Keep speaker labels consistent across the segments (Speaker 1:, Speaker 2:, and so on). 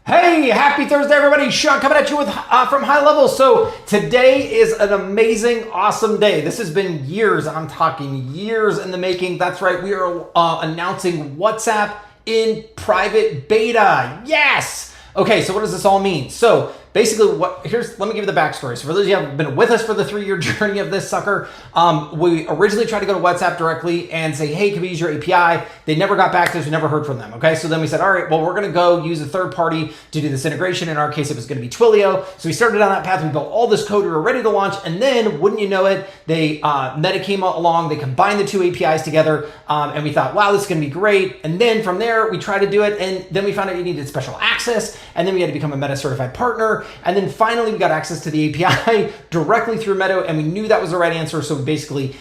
Speaker 1: Hey, happy Thursday, everybody. Sean coming at you with from High Level. So today is an amazing, awesome day. This has been years, I'm talking years in the making. That's right, we are announcing WhatsApp in private beta. Yes! Okay, so what does this all mean? So basically, let me give you the backstory. So for those of you who have been with us for the 3-year journey of this sucker, we originally tried to go to WhatsApp directly and say, hey, can we use your API? They never got back to us. We never heard from them. Okay, so then we said, all right, well, we're going to go use a third party to do this integration. In our case, it was going to be Twilio. So we started down that path. We built all this code. We were ready to launch. And then, wouldn't you know it, Meta came along. They combined the two APIs together. And we thought, wow, this is going to be great. And then from there, we tried to do it. And then we found out you needed special access. And then we had to become a Meta certified partner. And then finally, we got access to the API directly through Meta, and we knew that was the right answer. So we basically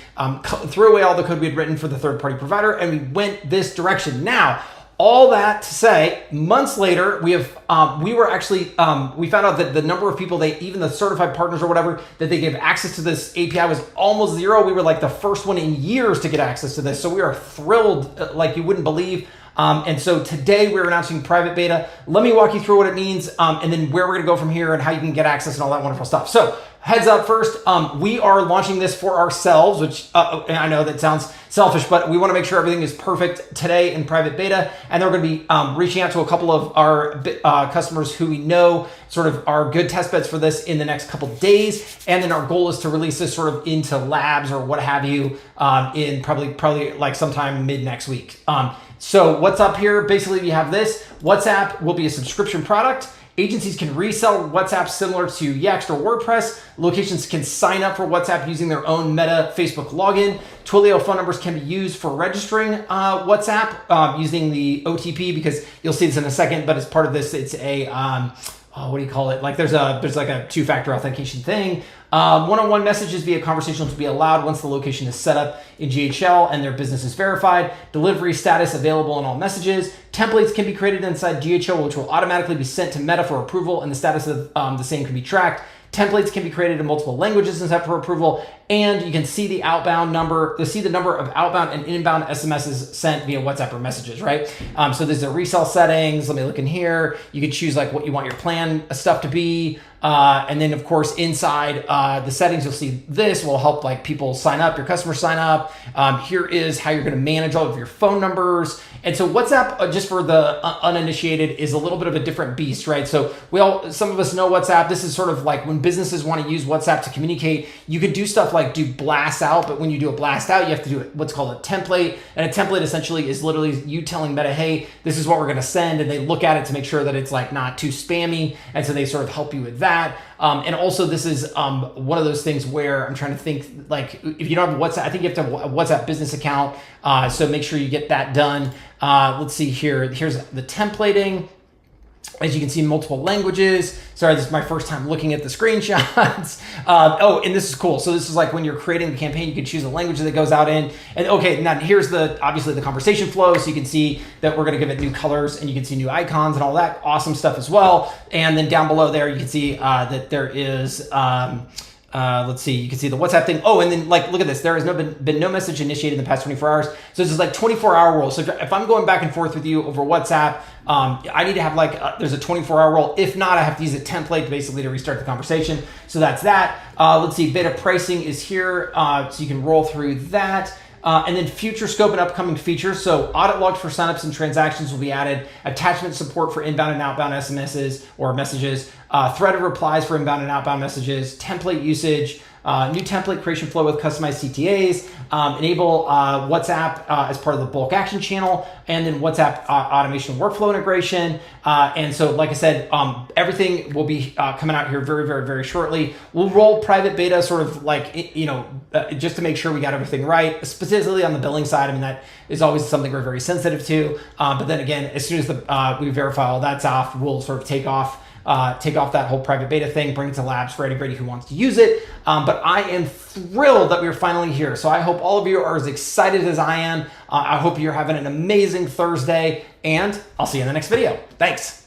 Speaker 1: threw away all the code we had written for the third-party provider, and we went this direction. Now, all that to say, months later, we found out that the number of people, even the certified partners or whatever, that they gave access to this API was almost zero. We were like the first one in years to get access to this. So we are thrilled like you wouldn't believe. And so today we're announcing private beta. Let me walk you through what it means and then where we're gonna go from here and how you can get access and all that wonderful stuff. So heads up first, we are launching this for ourselves, which I know that sounds selfish, but we wanna make sure everything is perfect today in private beta. And they're gonna be reaching out to a couple of our customers who we know sort of are good test beds for this in the next couple of days. And then our goal is to release this sort of into labs or what have you in probably like sometime mid next week. So what's up here? Basically, you have this. WhatsApp will be a subscription product. Agencies can resell WhatsApp similar to Yext or WordPress. Locations can sign up for WhatsApp using their own Meta Facebook login. Twilio phone numbers can be used for registering WhatsApp using the OTP, because you'll see this in a second, but as part of this, it's a, what do you call it? Like there's like a two-factor authentication thing. One-on-one messages via conversations will be allowed once the location is set up in GHL and their business is verified. Delivery status available in all messages. Templates can be created inside GHL, which will automatically be sent to Meta for approval, and the status of the same can be tracked. Templates can be created in multiple languages and set for approval, and you can see the outbound number, the number of outbound and inbound SMSs sent via WhatsApp or messages, right? So there's the resell settings. Let me look in here. You can choose like what you want your plan stuff to be. And then of course, inside the settings, you'll see this will help like people sign up, your customers sign up. Here is how you're gonna manage all of your phone numbers. And so WhatsApp, just for the uninitiated, is a little bit of a different beast, right? So some of us know WhatsApp. This is sort of like when businesses want to use WhatsApp to communicate, you could do stuff like do blasts out, but when you do a blast out, you have to do what's called a template. And a template essentially is literally you telling Meta, hey, this is what we're gonna send, and they look at it to make sure that it's like not too spammy. And so they sort of help you with that. And also this is one of those things where I'm trying to think, like if you don't have WhatsApp, I think you have to have a WhatsApp business account. So make sure you get that done. Let's see here. Here's the templating. As you can see, multiple languages. Sorry, this is my first time looking at the screenshots. And this is cool. So this is like when you're creating the campaign, you can choose a language that it goes out in. And okay, now here's obviously the conversation flow. So you can see that we're gonna give it new colors, and you can see new icons and all that awesome stuff as well. And then down below there, you can see that there is, let's see, you can see the WhatsApp thing. Oh, and then like, look at this. There has been no message initiated in the past 24 hours. So this is like 24-hour rule. So if I'm going back and forth with you over WhatsApp, I need to have like, there's a 24-hour rule. If not, I have to use a template basically to restart the conversation. So that's that. Let's see, beta pricing is here. So you can roll through that. And then future scope and upcoming features. So audit logs for signups and transactions will be added. Attachment support for inbound and outbound SMSs or messages. Threaded replies for inbound and outbound messages. Template usage. New template creation flow with customized CTAs. Enable WhatsApp as part of the bulk action channel. And then WhatsApp automation workflow integration. And so, like I said, everything will be coming out here very, very, very shortly. We'll roll private beta sort of like, just to make sure we got everything right, specifically on the billing side. I mean, that is always something we're very sensitive to. But then again, as soon as we verify all that's off, we'll sort of take off that whole private beta thing, bring it to labs for anybody who wants to use it. But I am thrilled that we're finally here. So I hope all of you are as excited as I am. I hope you're having an amazing Thursday, and I'll see you in the next video. Thanks.